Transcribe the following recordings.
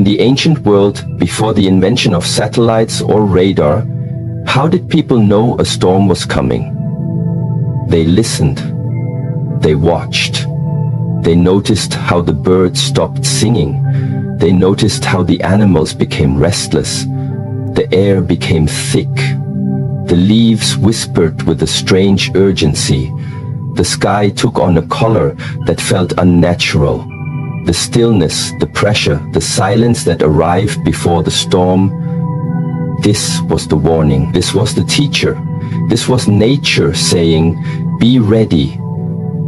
In the ancient world, before the invention of satellites or radar, how did people know a storm was coming? They listened. They watched. They noticed how the birds stopped singing. They noticed how the animals became restless. The air became thick. The leaves whispered with a strange urgency. The sky took on a color that felt unnatural. The stillness, the pressure, the silence that arrived before the storm. This was the warning. This was the teacher. This was nature saying, "Be ready."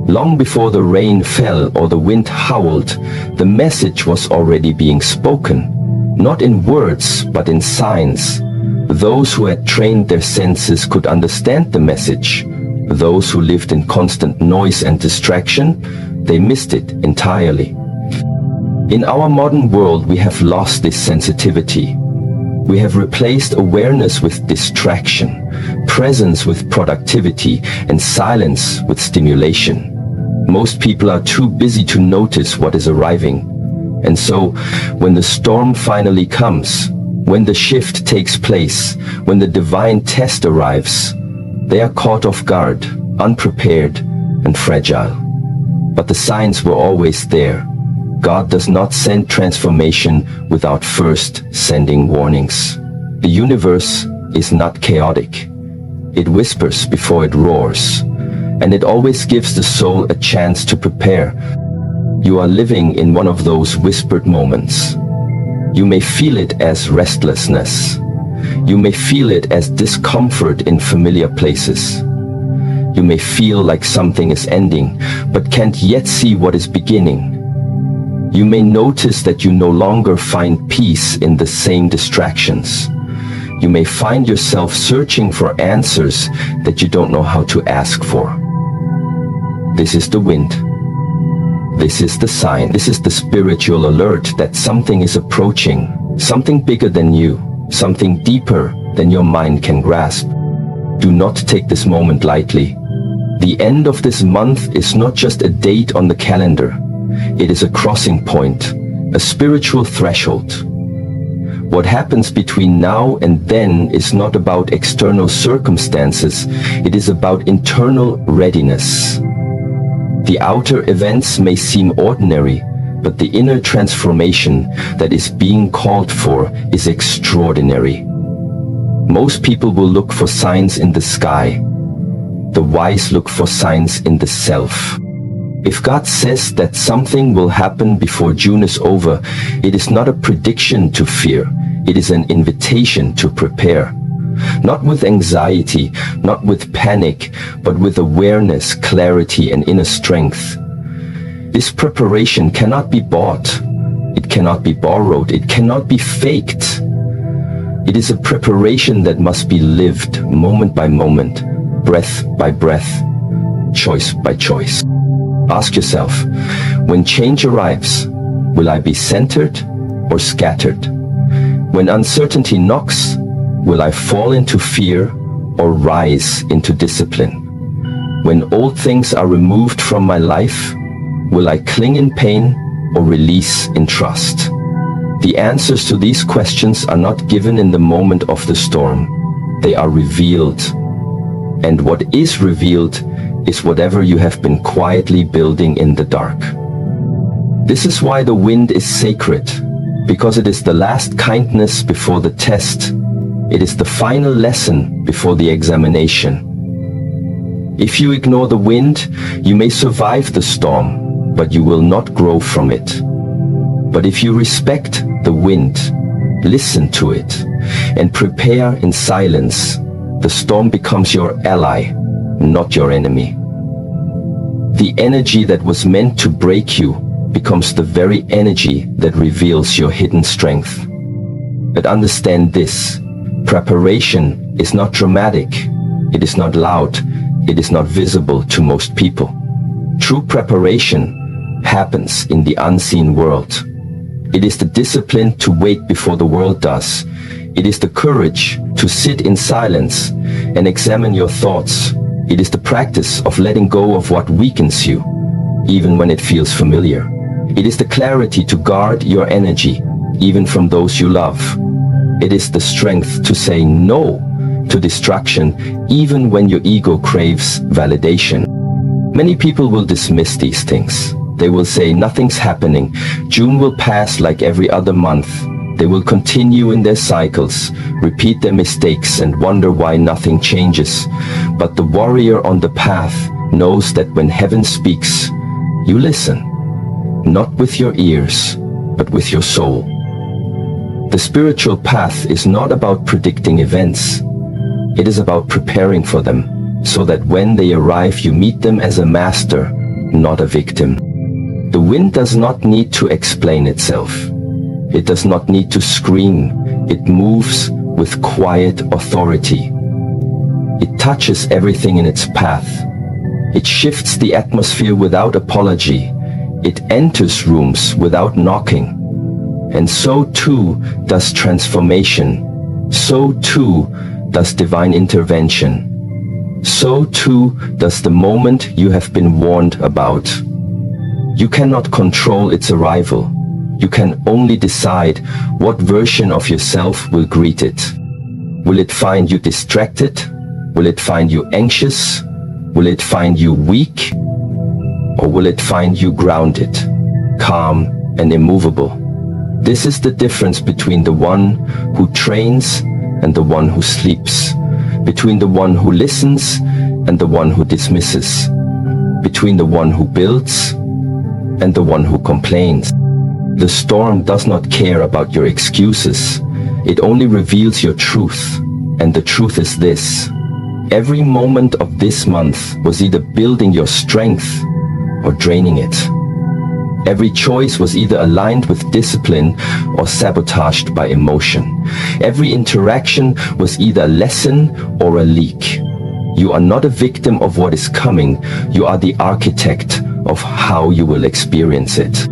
Long before the rain fell or the wind howled, the message was already being spoken, not in words, but in signs. Those who had trained their senses could understand the message. Those who lived in constant noise and distraction, they missed it entirely. In our modern world, we have lost this sensitivity. We have replaced awareness with distraction, presence with productivity, and silence with stimulation. Most people are too busy to notice what is arriving. And so, when the storm finally comes, when the shift takes place, when the divine test arrives, they are caught off guard, unprepared, and fragile. But the signs were always there. God does not send transformation without first sending warnings. The universe is not chaotic. It whispers before it roars, and it always gives the soul a chance to prepare. You are living in one of those whispered moments. You may feel it as restlessness. You may feel it as discomfort in familiar places. You may feel like something is ending, but can't yet see what is beginning. You may notice that you no longer find peace in the same distractions. You may find yourself searching for answers that you don't know how to ask for. This is the wind. This is the sign. This is the spiritual alert that something is approaching, something bigger than you, something deeper than your mind can grasp. Do not take this moment lightly. The end of this month is not just a date on the calendar. It is a crossing point, a spiritual threshold. What happens between now and then is not about external circumstances. It is about internal readiness. The outer events may seem ordinary, but the inner transformation that is being called for is extraordinary. Most people will look for signs in the sky. The wise look for signs in the self. If God says that something will happen before June is over, it is not a prediction to fear. It is an invitation to prepare. Not with anxiety, not with panic, but with awareness, clarity, and inner strength. This preparation cannot be bought. It cannot be borrowed. It cannot be faked. It is a preparation that must be lived moment by moment, breath by breath, choice by choice. Ask yourself, when change arrives, will I be centered or scattered? When uncertainty knocks, will I fall into fear or rise into discipline? When old things are removed from my life, will I cling in pain or release in trust? The answers to these questions are not given in the moment of the storm. They are revealed. And what is revealed is whatever you have been quietly building in the dark. This is why the wind is sacred, because it is the last kindness before the test. It is the final lesson before the examination. If you ignore the wind, you may survive the storm, but you will not grow from it. But if you respect the wind, listen to it, and prepare in silence, the storm becomes your ally, not your enemy. The energy that was meant to break you becomes the very energy that reveals your hidden strength. But understand this, preparation is not dramatic, it is not loud, it is not visible to most people. True preparation happens in the unseen world. It is the discipline to wait before the world does. It is the courage to sit in silence and examine your thoughts. It is the practice of letting go of what weakens you, even when it feels familiar. It is the clarity to guard your energy, even from those you love. It is the strength to say no to distraction, even when your ego craves validation. Many people will dismiss these things. They will say nothing's happening. June will pass like every other month. They will continue in their cycles, repeat their mistakes, and wonder why nothing changes. But the warrior on the path knows that when heaven speaks, you listen, not with your ears, but with your soul. The spiritual path is not about predicting events. It is about preparing for them, so that when they arrive, you meet them as a master, not a victim. The wind does not need to explain itself. It does not need to scream. It moves with quiet authority. It touches everything in its path. It shifts the atmosphere without apology. It enters rooms without knocking. And so too does transformation. So too does divine intervention. So too does the moment you have been warned about. You cannot control its arrival. You can only decide what version of yourself will greet it. Will it find you distracted? Will it find you anxious? Will it find you weak? Or will it find you grounded, calm, and immovable? This is the difference between the one who trains and the one who sleeps, between the one who listens and the one who dismisses, between the one who builds and the one who complains. The storm does not care about your excuses. It only reveals your truth. And the truth is this: every moment of this month was either building your strength or draining it. Every choice was either aligned with discipline or sabotaged by emotion. Every interaction was either a lesson or a leak. You are not a victim of what is coming. You are the architect of how you will experience it.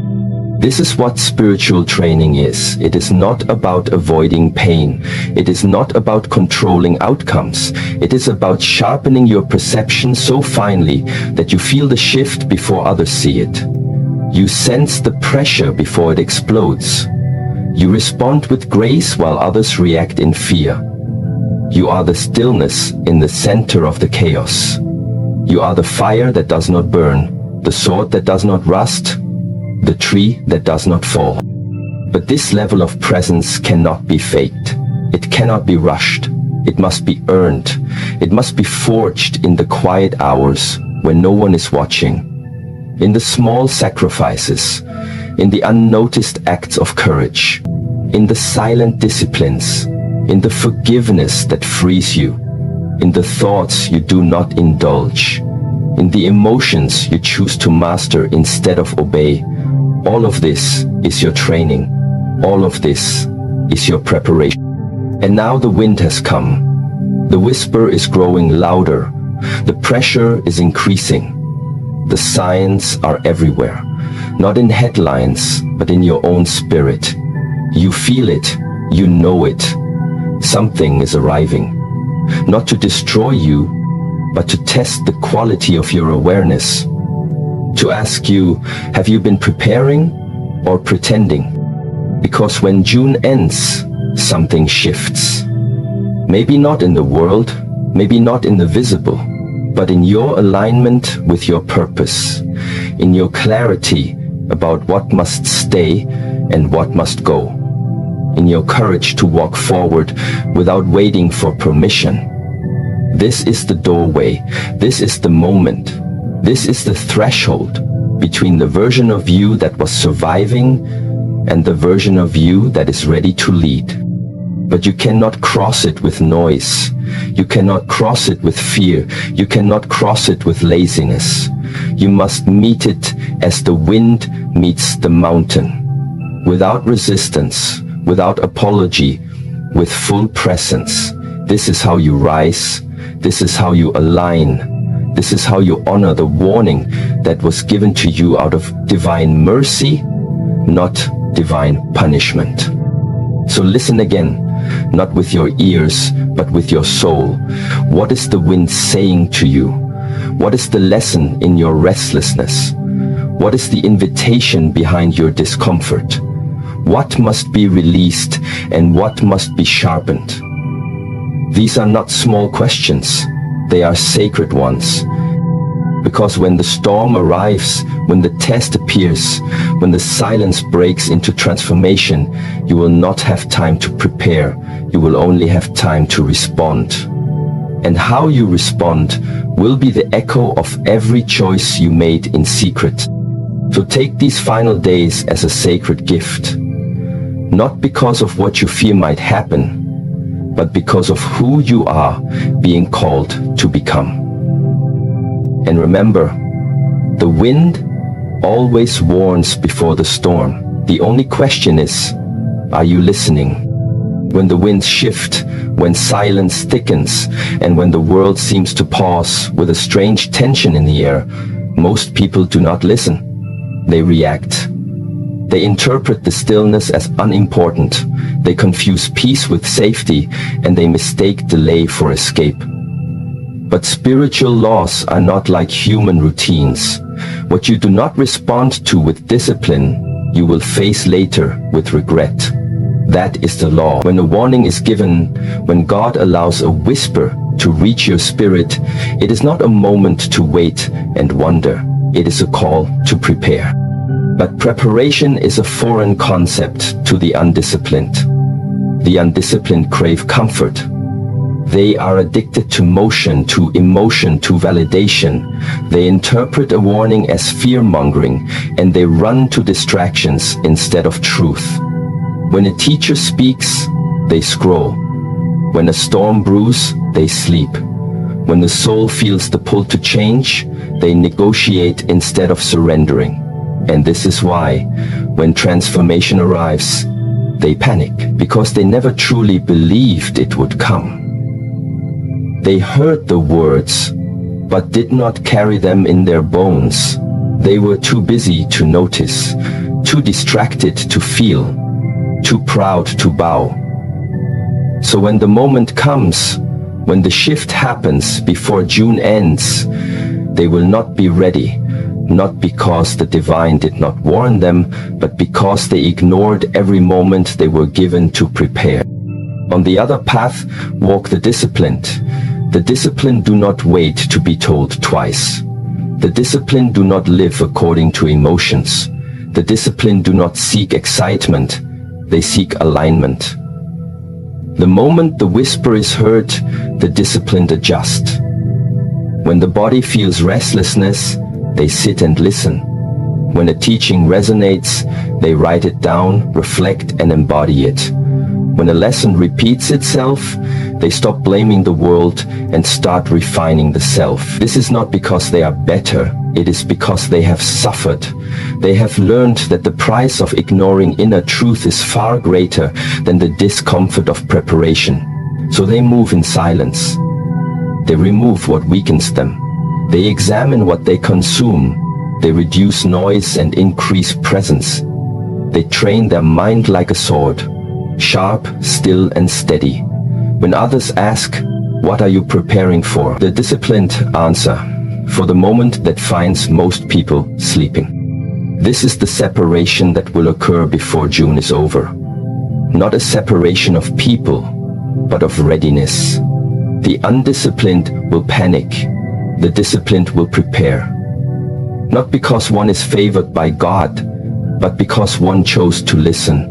This is what spiritual training is. It is not about avoiding pain. It is not about controlling outcomes. It is about sharpening your perception so finely that you feel the shift before others see it. You sense the pressure before it explodes. You respond with grace while others react in fear. You are the stillness in the center of the chaos. You are the fire that does not burn, the sword that does not rust, the tree that does not fall. But this level of presence cannot be faked. It cannot be rushed. It must be earned. It must be forged in the quiet hours when no one is watching, in the small sacrifices, in the unnoticed acts of courage, in the silent disciplines, in the forgiveness that frees you, in the thoughts you do not indulge, in the emotions you choose to master instead of obey. All of this is your training. All of this is your preparation. And now the wind has come. The whisper is growing louder. The pressure is increasing. The signs are everywhere, not in headlines, but in your own spirit. You feel it, you know it. Something is arriving, not to destroy you, but to test the quality of your awareness. To ask you, have you been preparing or pretending? Because when June ends, something shifts. Maybe not in the world, maybe not in the visible, but in your alignment with your purpose, in your clarity about what must stay and what must go, in your courage to walk forward without waiting for permission. This is the doorway. This is the moment. This is the threshold between the version of you that was surviving and the version of you that is ready to lead. But you cannot cross it with noise. You cannot cross it with fear. You cannot cross it with laziness. You must meet it as the wind meets the mountain, without resistance, without apology, with full presence. This is how you rise. This is how you align. This is how you honor the warning that was given to you out of divine mercy, not divine punishment. So listen again, not with your ears, but with your soul. What is the wind saying to you? What is the lesson in your restlessness? What is the invitation behind your discomfort? what must be released and what must be sharpened. These are not small questions, they are sacred ones. Because when the storm arrives, when the test appears, when the silence breaks into transformation, you will not have time to prepare, you will only have time to respond. And how you respond will be the echo of every choice you made in secret. So take these final days as a sacred gift, not because of what you fear might happen, but because of who you are being called to become. And remember, the wind always warns before the storm. The only question is, are you listening? When the winds shift, when silence thickens, and when the world seems to pause with a strange tension in the air, most people do not listen. They react. They interpret the stillness as unimportant. They confuse peace with safety, and they mistake delay for escape. But spiritual laws are not like human routines. What you do not respond to with discipline, you will face later with regret. That is the law. When a warning is given, when God allows a whisper to reach your spirit, it is not a moment to wait and wonder. It is a call to prepare. But preparation is a foreign concept to the undisciplined. The undisciplined crave comfort. They are addicted to motion, to emotion, to validation. They interpret a warning as fear-mongering, and they run to distractions instead of truth. When a teacher speaks, they scroll. When a storm brews, they sleep. When the soul feels the pull to change, they negotiate instead of surrendering. And this is why, when transformation arrives, they panic, because they never truly believed it would come. They heard the words, but did not carry them in their bones. They were too busy to notice, too distracted to feel, too proud to bow. So when the moment comes, when the shift happens before June ends, they will not be ready, not because the divine did not warn them, but because they ignored every moment they were given to prepare. On the other path walk the disciplined. The disciplined do not wait to be told twice. The disciplined do not live according to emotions. The disciplined do not seek excitement. They seek alignment. The moment the whisper is heard, the disciplined adjust. When the body feels restlessness, they sit and listen. When a teaching resonates, they write it down, reflect, and embody it. When a lesson repeats itself, they stop blaming the world and start refining the self. This is not because they are better, it is because they have suffered. They have learned that the price of ignoring inner truth is far greater than the discomfort of preparation. So they move in silence. They remove what weakens them. They examine what they consume. They reduce noise and increase presence. They train their mind like a sword, sharp, still, and steady. When others ask, "What are you preparing for?" the disciplined answer, "For the moment that finds most people sleeping." This is the separation that will occur before June is over. Not a separation of people, but of readiness. The undisciplined will panic. The disciplined will prepare. Not because one is favored by God, but because one chose to listen.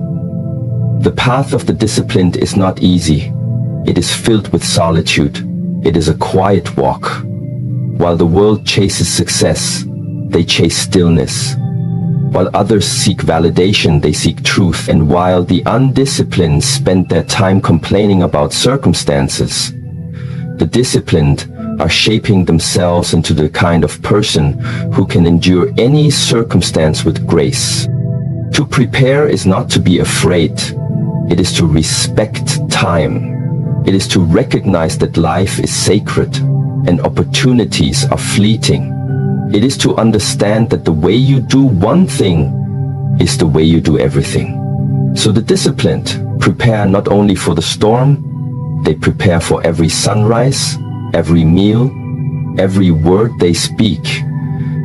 The path of the disciplined is not easy. It is filled with solitude. It is a quiet walk. While the world chases success, they chase stillness. While others seek validation, they seek truth. And while the undisciplined spend their time complaining about circumstances, the disciplined are shaping themselves into the kind of person who can endure any circumstance with grace. To prepare is not to be afraid. It is to respect time. It is to recognize that life is sacred and opportunities are fleeting. It is to understand that the way you do one thing is the way you do everything. So the disciplined prepare not only for the storm, they prepare for every sunrise, every meal, every word they speak.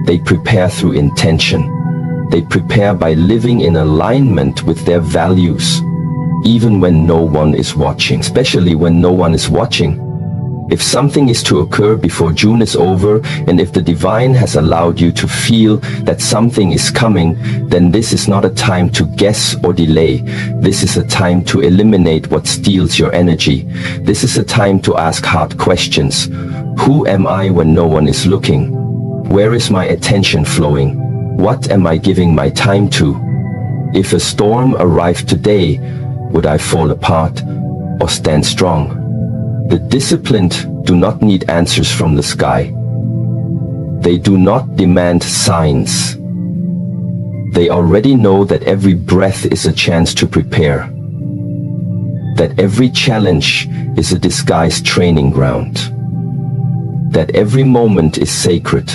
They prepare through intention. They prepare by living in alignment with their values, even when no one is watching, especially when no one is watching. If something is to occur before June is over, and if the divine has allowed you to feel that something is coming, then this is not a time to guess or delay. This is a time to eliminate what steals your energy. This is a time to ask hard questions. Who am I when no one is looking? Where is my attention flowing? What am I giving my time to? If a storm arrived today, would I fall apart or stand strong? The disciplined do not need answers from the sky. They do not demand signs. They already know that every breath is a chance to prepare, that every challenge is a disguised training ground, that every moment is sacred.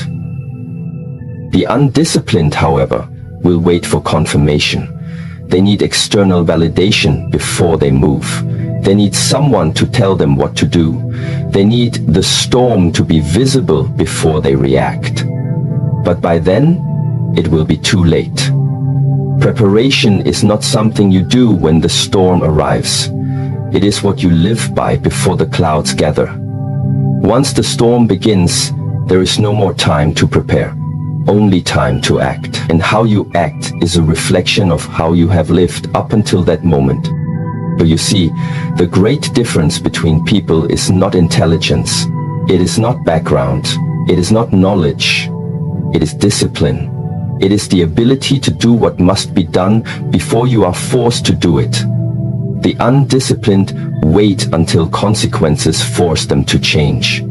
The undisciplined, however, will wait for confirmation. They need external validation before they move. They need someone to tell them what to do. They need the storm to be visible before they react. But by then, it will be too late. Preparation is not something you do when the storm arrives. It is what you live by before the clouds gather. Once the storm begins, there is no more time to prepare, only time to act. And how you act is a reflection of how you have lived up until that moment. But you see, the great difference between people is not intelligence. It is not background. It is not knowledge. It is discipline. It is the ability to do what must be done before you are forced to do it. The undisciplined wait until consequences force them to change.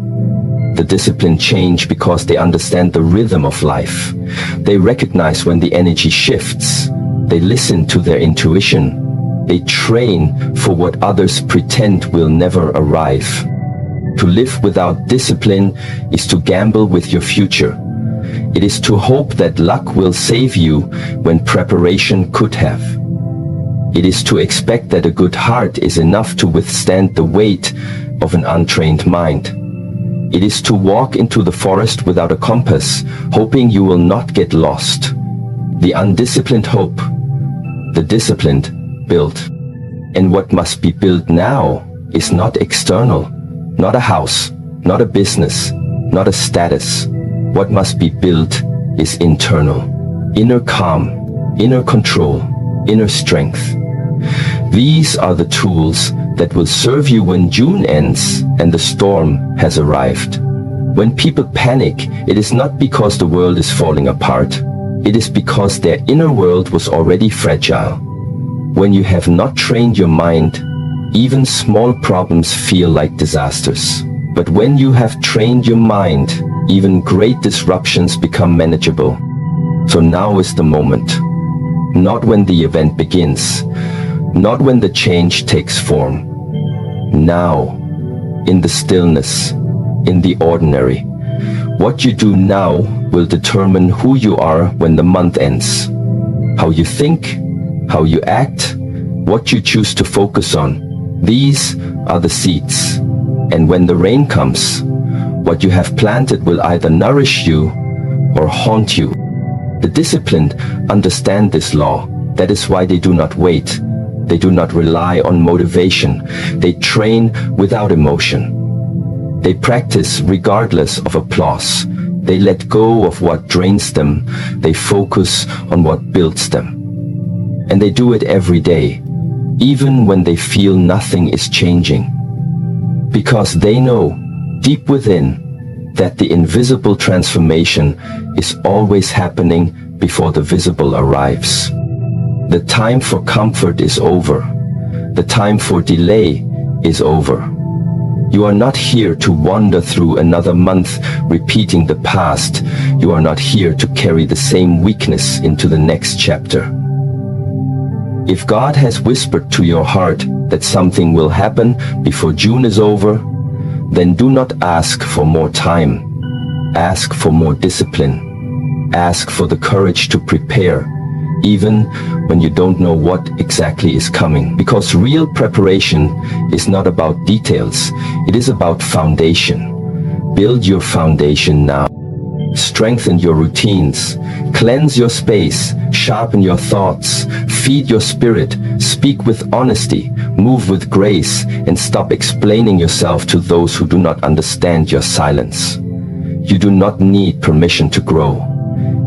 The disciplined change because they understand the rhythm of life. They recognize when the energy shifts. They listen to their intuition. They train for what others pretend will never arrive. To live without discipline is to gamble with your future. It is to hope that luck will save you when preparation could have. It is to expect that a good heart is enough to withstand the weight of an untrained mind. It is to walk into the forest without a compass, hoping you will not get lost. The undisciplined hope, the disciplined build. And what must be built now is not external, not a house, not a business, not a status. What must be built is internal. Inner calm, inner control, inner strength. These are the tools that will serve you when June ends and the storm has arrived. When people panic, it is not because the world is falling apart. It is because their inner world was already fragile. When you have not trained your mind, even small problems feel like disasters. But when you have trained your mind, even great disruptions become manageable. So now is the moment. Not when the event begins, not when the change takes form. Now, in the stillness, in the ordinary. What you do now will determine who you are when the month ends. How you think, how you act, what you choose to focus on. These are the seeds. And when the rain comes, what you have planted will either nourish you or haunt you. The disciplined understand this law. That is why they do not wait. They do not rely on motivation. They train without emotion. They practice regardless of applause. They let go of what drains them. They focus on what builds them. And they do it every day, even when they feel nothing is changing. Because they know, deep within, that the invisible transformation is always happening before the visible arrives. The time for comfort is over. The time for delay is over. You are not here to wander through another month repeating the past. You are not here to carry the same weakness into the next chapter. If God has whispered to your heart that something will happen before June is over, then do not ask for more time. Ask for more discipline. Ask for the courage to prepare, even when you don't know what exactly is coming. Because real preparation is not about details, it is about foundation. Build your foundation now. Strengthen your routines. Cleanse your space. sharpen your thoughts, feed your spirit, speak with honesty, move with grace, and stop explaining yourself to those who do not understand your silence. You do not need permission to grow.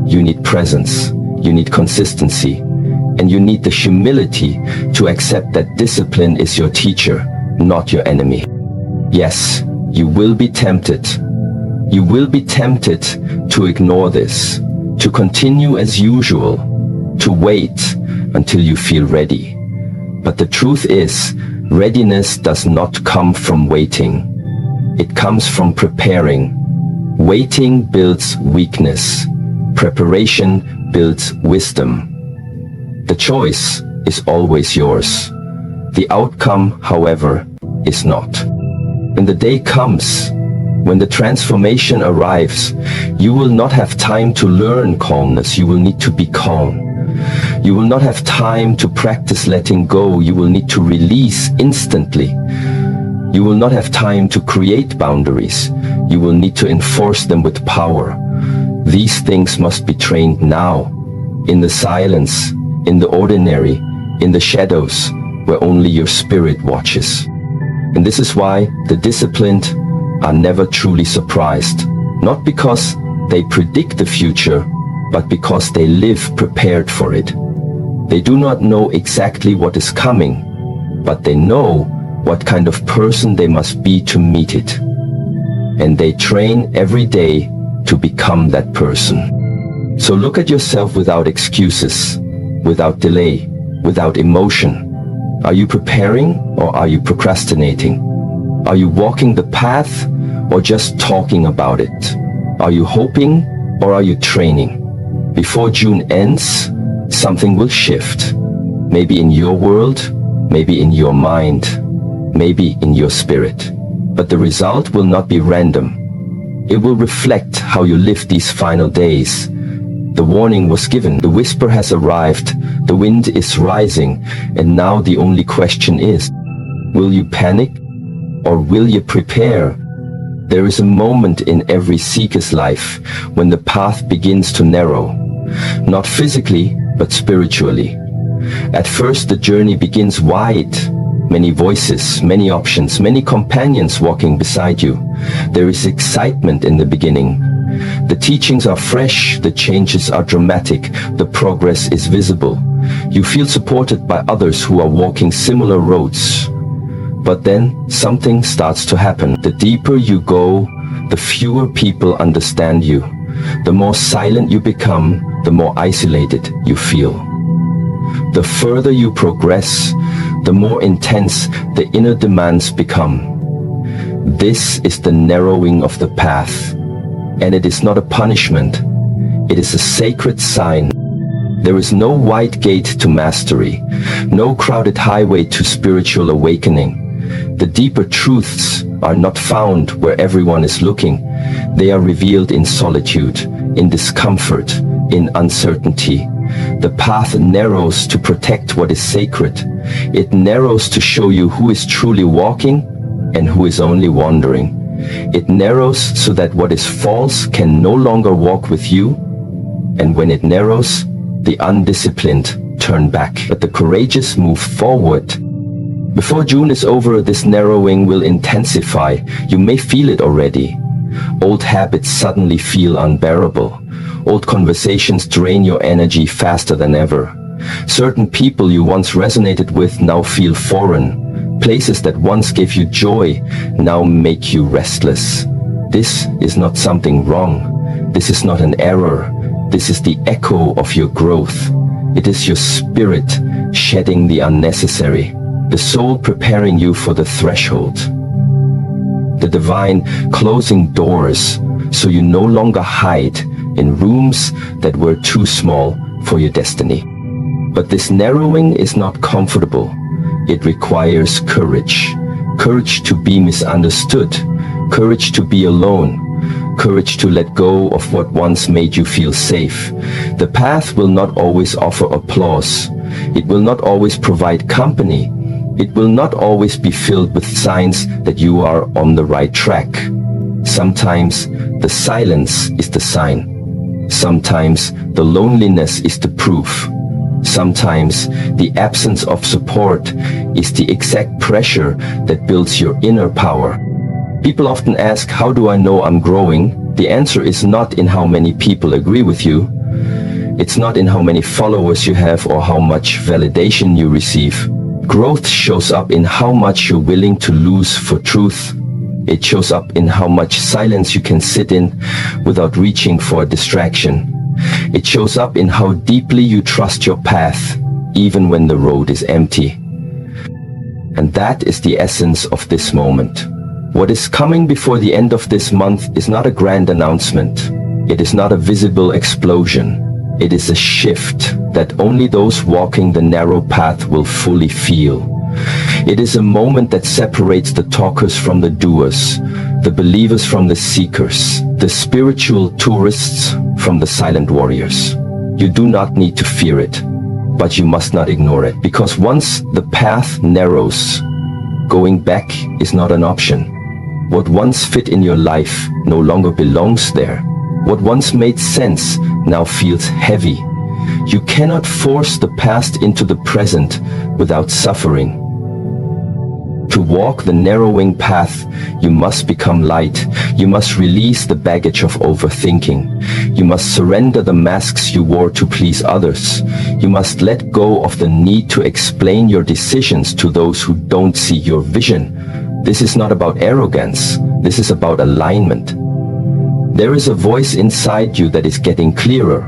You need presence, you need consistency, and you need the humility to accept that discipline is your teacher, not your enemy. Yes, you will be tempted. You will be tempted to ignore this, to continue as usual, to wait until you feel ready. But the truth is, readiness does not come from waiting. It comes from preparing. Waiting builds weakness. Preparation builds wisdom. The choice is always yours. The outcome, however, is not. When the day comes, when the transformation arrives, you will not have time to learn calmness. You will need to be calm. You will not have time to practice letting go. You will need to release instantly. You will not have time to create boundaries. You will need to enforce them with power. These things must be trained now, in the silence, in the ordinary, in the shadows, where only your spirit watches. And this is why the disciplined are never truly surprised, not because they predict the future, but because they live prepared for it. They do not know exactly what is coming, but they know what kind of person they must be to meet it. And they train every day to become that person. So look at yourself without excuses, without delay, without emotion. Are you preparing or are you procrastinating? Are you walking the path or just talking about it? Are you hoping or are you training? Before June ends, something will shift. Maybe in your world, maybe in your mind, maybe in your spirit. But the result will not be random. It will reflect how you live these final days. The warning was given, the whisper has arrived, the wind is rising, and now the only question is, will you panic or will you prepare? There is a moment in every seeker's life when the path begins to narrow, not physically, but spiritually. At first the journey begins wide, many voices, many options, many companions walking beside you. There is excitement in the beginning. The teachings are fresh, the changes are dramatic, the progress is visible. You feel supported by others who are walking similar roads. But then something starts to happen. The deeper you go, the fewer people understand you. The more silent you become, the more isolated you feel. The further you progress, the more intense the inner demands become. This is the narrowing of the path. And it is not a punishment. It is a sacred sign. There is no wide gate to mastery, no crowded highway to spiritual awakening. The deeper truths are not found where everyone is looking. They are revealed in solitude, in discomfort, in uncertainty. The path narrows to protect what is sacred. It narrows to show you who is truly walking and who is only wandering. It narrows so that what is false can no longer walk with you. And when it narrows, the undisciplined turn back, but the courageous move forward. Before June is over, this narrowing will intensify. You may feel it already. Old habits suddenly feel unbearable. Old conversations drain your energy faster than ever. Certain people you once resonated with now feel foreign. Places that once gave you joy now make you restless. This is not something wrong. This is not an error. This is the echo of your growth. It is your spirit shedding the unnecessary. The soul preparing you for the threshold. The divine closing doors so you no longer hide in rooms that were too small for your destiny. But this narrowing is not comfortable. It requires courage. Courage to be misunderstood. Courage to be alone. Courage to let go of what once made you feel safe. The path will not always offer applause. It will not always provide company. It will not always be filled with signs that you are on the right track. Sometimes the silence is the sign. Sometimes the loneliness is the proof. Sometimes the absence of support is the exact pressure that builds your inner power. People often ask, how do I know I'm growing? The answer is not in how many people agree with you. It's not in how many followers you have or how much validation you receive. Growth shows up in how much you're willing to lose for truth. It shows up in how much silence you can sit in without reaching for a distraction. It shows up in how deeply you trust your path, even when the road is empty. And that is the essence of this moment. What is coming before the end of this month is not a grand announcement. It is not a visible explosion. It is a shift that only those walking the narrow path will fully feel. It is a moment that separates the talkers from the doers, the believers from the seekers, the spiritual tourists from the silent warriors. You do not need to fear it, but you must not ignore it, because once the path narrows, going back is not an option. What once fit in your life no longer belongs there. What once made sense now feels heavy. You cannot force the past into the present without suffering. To walk the narrowing path, you must become light. You must release the baggage of overthinking. You must surrender the masks you wore to please others. You must let go of the need to explain your decisions to those who don't see your vision. This is not about arrogance. This is about alignment. There is a voice inside you that is getting clearer,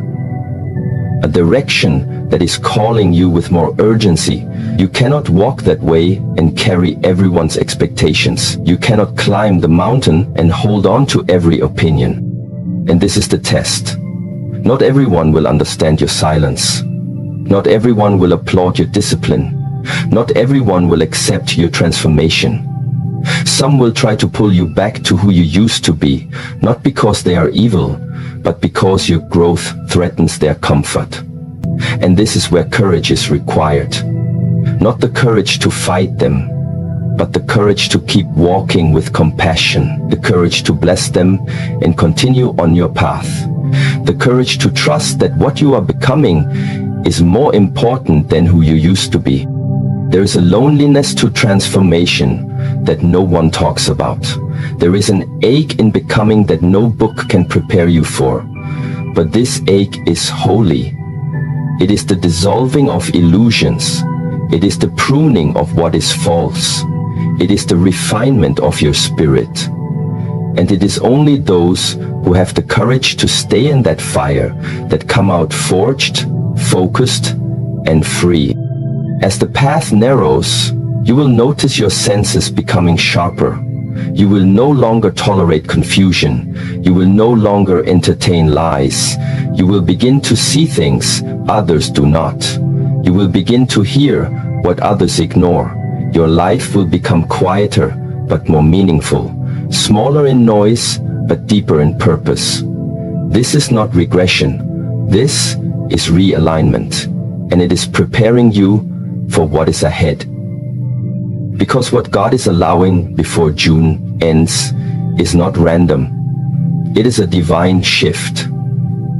a direction that is calling you with more urgency. You cannot walk that way and carry everyone's expectations. You cannot climb the mountain and hold on to every opinion. And this is the test. Not everyone will understand your silence. Not everyone will applaud your discipline. Not everyone will accept your transformation. Some will try to pull you back to who you used to be, not because they are evil, but because your growth threatens their comfort. And this is where courage is required. Not the courage to fight them, but the courage to keep walking with compassion, the courage to bless them and continue on your path, the courage to trust that what you are becoming is more important than who you used to be. There is a loneliness to transformation that no one talks about. There is an ache in becoming that no book can prepare you for. But this ache is holy. It is the dissolving of illusions. It is the pruning of what is false. It is the refinement of your spirit. And it is only those who have the courage to stay in that fire that come out forged, focused, and free. As the path narrows, you will notice your senses becoming sharper. You will no longer tolerate confusion. You will no longer entertain lies. You will begin to see things others do not. You will begin to hear what others ignore. Your life will become quieter but more meaningful, smaller in noise but deeper in purpose. This is not regression. This is realignment, and it is preparing you for what is ahead. Because what God is allowing before June ends is not random. It is a divine shift,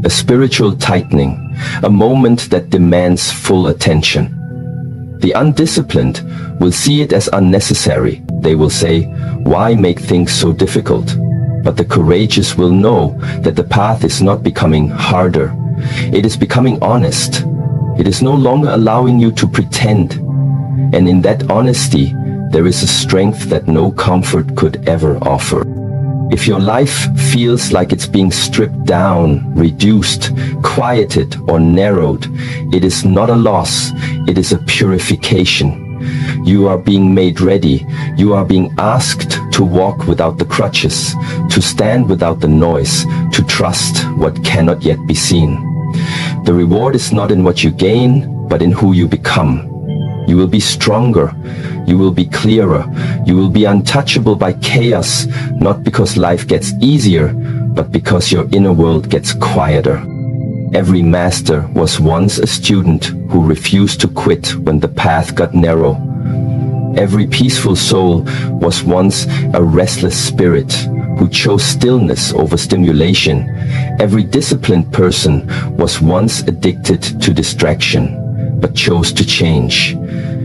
a spiritual tightening, a moment that demands full attention. The undisciplined will see it as unnecessary. They will say, why make things so difficult? But the courageous will know that the path is not becoming harder. It is becoming honest. It is no longer allowing you to pretend. And in that honesty, there is a strength that no comfort could ever offer. If your life feels like it's being stripped down, reduced, quieted, or narrowed, it is not a loss, it is a purification. You are being made ready. You are being asked to walk without the crutches, to stand without the noise, to trust what cannot yet be seen. The reward is not in what you gain, but in who you become. You will be stronger. You will be clearer. You will be untouchable by chaos, not because life gets easier, but because your inner world gets quieter. Every master was once a student who refused to quit when the path got narrow. Every peaceful soul was once a restless spirit who chose stillness over stimulation. Every disciplined person was once addicted to distraction, but chose to change.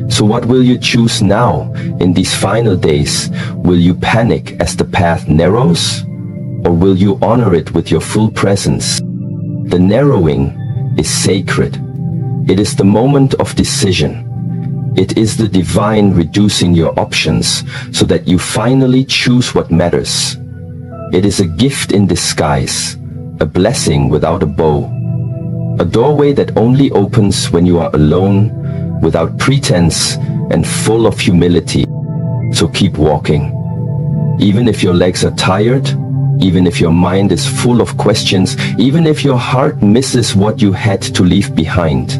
So what will you choose now in these final days? Will you panic as the path narrows? Or will you honor it with your full presence? The narrowing is sacred. It is the moment of decision. It is the divine reducing your options so that you finally choose what matters. It is a gift in disguise, a blessing without a bow, a doorway that only opens when you are alone, without pretense and full of humility. So keep walking. Even if your legs are tired, even if your mind is full of questions, even if your heart misses what you had to leave behind.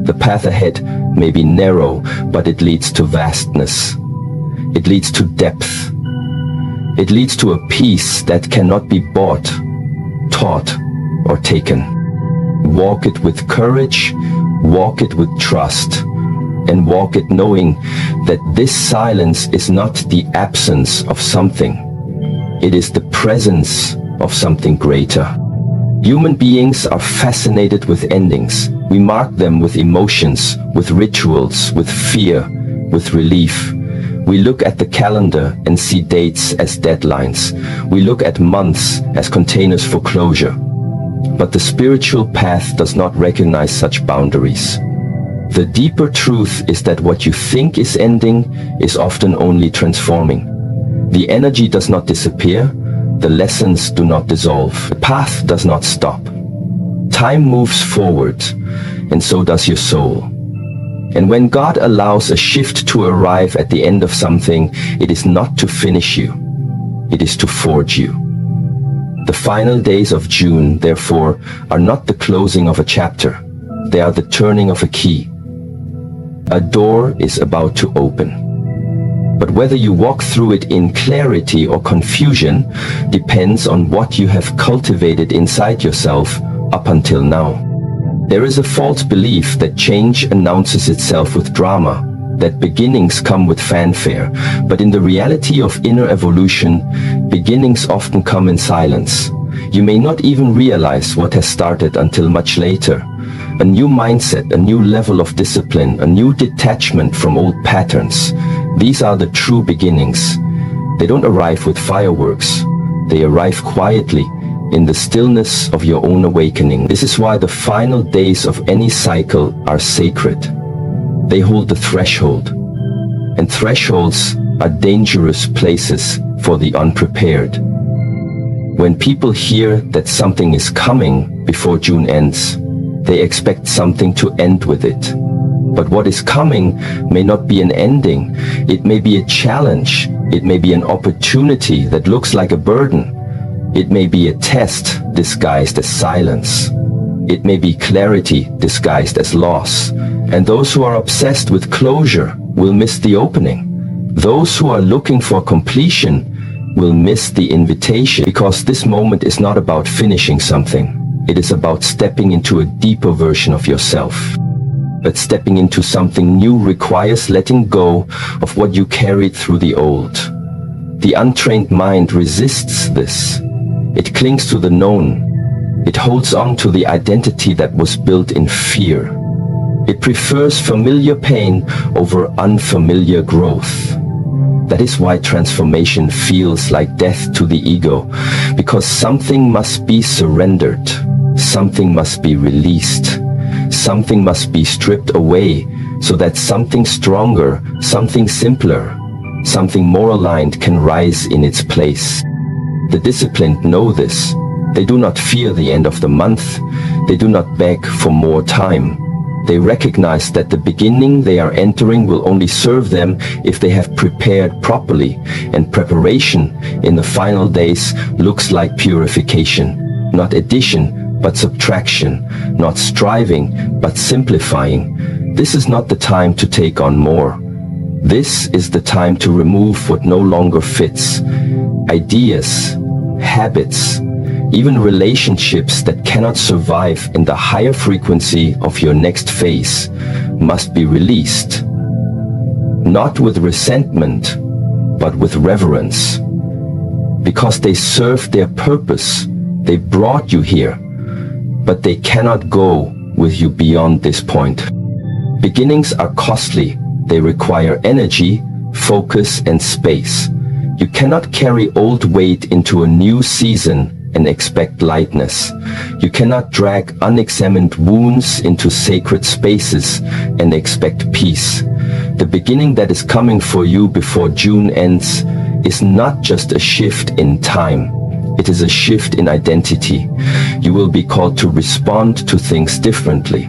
The path ahead may be narrow, but it leads to vastness. It leads to depth. It leads to a peace that cannot be bought, taught, or taken. Walk it with courage, walk it with trust, and walk it knowing that this silence is not the absence of something. It is the presence of something greater. Human beings are fascinated with endings. We mark them with emotions, with rituals, with fear, with relief. We look at the calendar and see dates as deadlines. We look at months as containers for closure. But the spiritual path does not recognize such boundaries. The deeper truth is that what you think is ending is often only transforming. The energy does not disappear. The lessons do not dissolve. The path does not stop. Time moves forward, and so does your soul. And when God allows a shift to arrive at the end of something, it is not to finish you. It is to forge you. The final days of June, therefore, are not the closing of a chapter. They are the turning of a key. A door is about to open. But whether you walk through it in clarity or confusion depends on what you have cultivated inside yourself up until now. There is a false belief that change announces itself with drama, that beginnings come with fanfare, but in the reality of inner evolution, beginnings often come in silence. You may not even realize what has started until much later. A new mindset, a new level of discipline, a new detachment from old patterns. These are the true beginnings. They don't arrive with fireworks. They arrive quietly in the stillness of your own awakening. This is why the final days of any cycle are sacred. They hold the threshold. And thresholds are dangerous places for the unprepared. When people hear that something is coming before June ends, they expect something to end with it. But what is coming may not be an ending. It may be a challenge. It may be an opportunity that looks like a burden. It may be a test disguised as silence. It may be clarity disguised as loss. And those who are obsessed with closure will miss the opening. Those who are looking for completion will miss the invitation, because this moment is not about finishing something. It is about stepping into a deeper version of yourself. But stepping into something new requires letting go of what you carried through the old. The untrained mind resists this. It clings to the known. It holds on to the identity that was built in fear. It prefers familiar pain over unfamiliar growth. That is why transformation feels like death to the ego, because something must be surrendered. Something must be released. Something must be stripped away so that something stronger, something simpler, something more aligned can rise in its place. The disciplined know this. They do not fear the end of the month. They do not beg for more time. They recognize that the beginning they are entering will only serve them if they have prepared properly, and preparation in the final days looks like purification, not addition, but subtraction, not striving, but simplifying. This is not the time to take on more. This is the time to remove what no longer fits. Ideas, habits, even relationships that cannot survive in the higher frequency of your next phase must be released. Not with resentment, but with reverence. because they serve their purpose. They brought you here, but they cannot go with you beyond this point. Beginnings are costly. They require energy, focus, and space. You cannot carry old weight into a new season and expect lightness. You cannot drag unexamined wounds into sacred spaces and expect peace. The beginning that is coming for you before June ends is not just a shift in time. It is a shift in identity. You will be called to respond to things differently.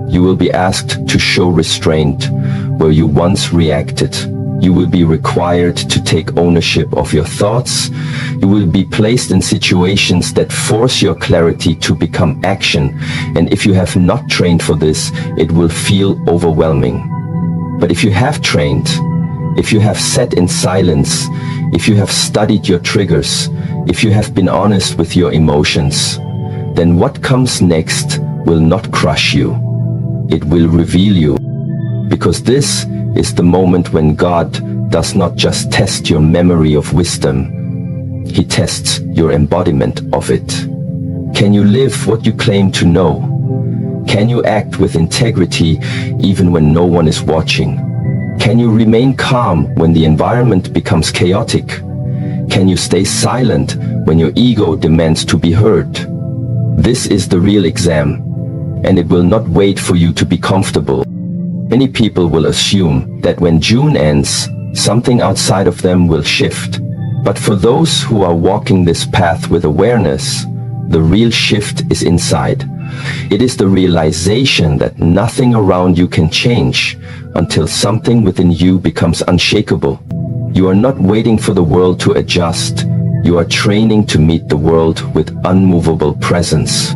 You will be asked to show restraint where you once reacted. You will be required to take ownership of your thoughts. You will be placed in situations that force your clarity to become action. And if you have not trained for this, it will feel overwhelming. But if you have trained, if you have sat in silence, if you have studied your triggers, if you have been honest with your emotions, then what comes next will not crush you. It will reveal you. Because this is the moment when God does not just test your memory of wisdom, He tests your embodiment of it. Can you live what you claim to know? Can you act with integrity even when no one is watching? Can you remain calm when the environment becomes chaotic? Can you stay silent when your ego demands to be heard? This is the real exam, and it will not wait for you to be comfortable. Many people will assume that when June ends, something outside of them will shift. But for those who are walking this path with awareness, the real shift is inside. It is the realization that nothing around you can change until something within you becomes unshakable. You are not waiting for the world to adjust. You are training to meet the world with unmovable presence.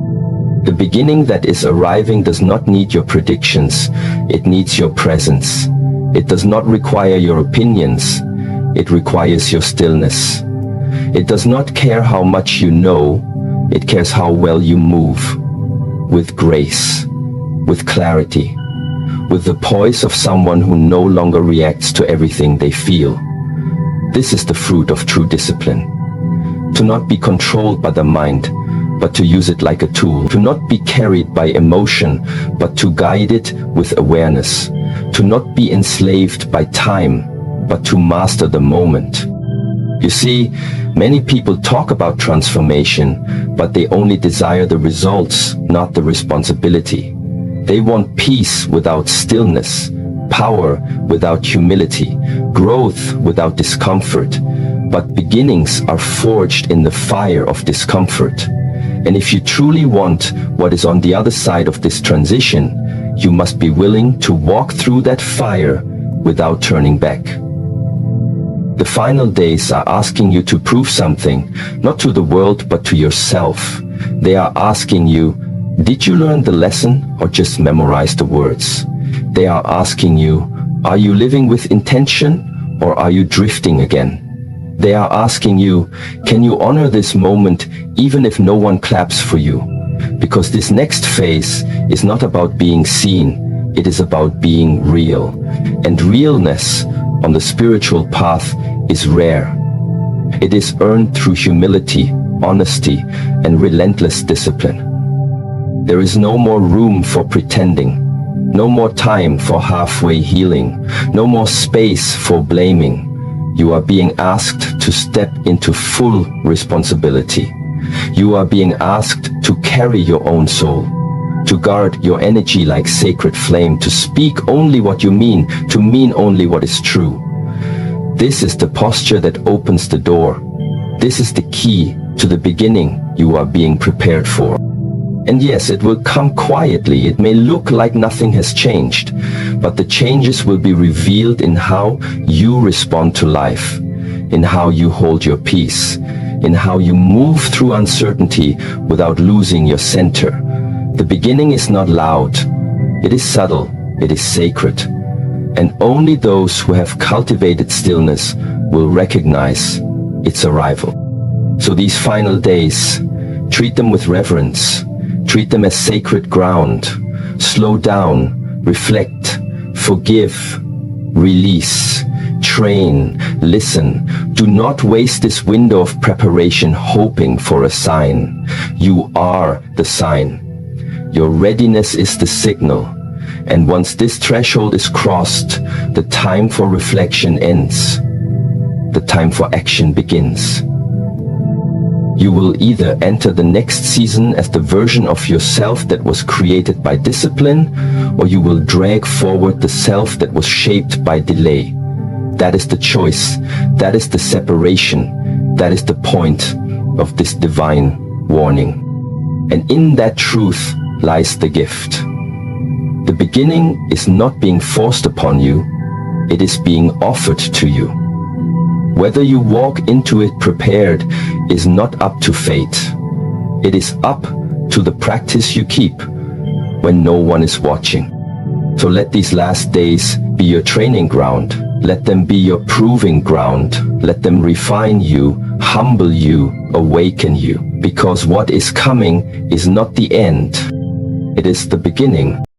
The beginning that is arriving does not need your predictions. It needs your presence. It does not require your opinions. It requires your stillness. It does not care how much you know. It cares how well you move. With grace, with clarity, with the poise of someone who no longer reacts to everything they feel. This is the fruit of true discipline. To not be controlled by the mind, but to use it like a tool. To not be carried by emotion, but to guide it with awareness. To not be enslaved by time, but to master the moment. You see, many people talk about transformation, but they only desire the results, not the responsibility. They want peace without stillness, power without humility, growth without discomfort. But beginnings are forged in the fire of discomfort. And if you truly want what is on the other side of this transition, you must be willing to walk through that fire without turning back. The final days are asking you to prove something, not to the world but to yourself. They are asking you, did you learn the lesson or just memorize the words? They are asking you, are you living with intention or are you drifting again? They are asking you, can you honor this moment even if no one claps for you? Because this next phase is not about being seen, it is about being real. And realness on the spiritual path is rare. It is earned through humility, honesty, and relentless discipline. There is no more room for pretending, no more time for halfway healing, no more space for blaming. You are being asked to step into full responsibility. You are being asked to carry your own soul, to guard your energy like sacred flame, to speak only what you mean, to mean only what is true. This is the posture that opens the door. This is the key to the beginning you are being prepared for. And yes, it will come quietly. It may look like nothing has changed, but the changes will be revealed in how you respond to life, in how you hold your peace, in how you move through uncertainty without losing your center. The beginning is not loud. It is subtle. It is sacred. And only those who have cultivated stillness will recognize its arrival. So these final days, treat them with reverence. Treat them as sacred ground. Slow down, reflect, forgive, release, train, listen, Do not waste this window of preparation hoping for a sign. You are the sign. Your readiness is the signal. And once this threshold is crossed, the time for reflection ends. The time for action begins. You will either enter the next season as the version of yourself that was created by discipline, or you will drag forward the self that was shaped by delay. That is the choice. That is the separation. That is the point of this divine warning. And in that truth lies the gift. The beginning is not being forced upon you. It is being offered to you. Whether you walk into it prepared is not up to fate. It is up to the practice you keep when no one is watching. So let these last days be your training ground. Let them be your proving ground. Let them refine you, humble you, awaken you. Because what is coming is not the end. It is the beginning.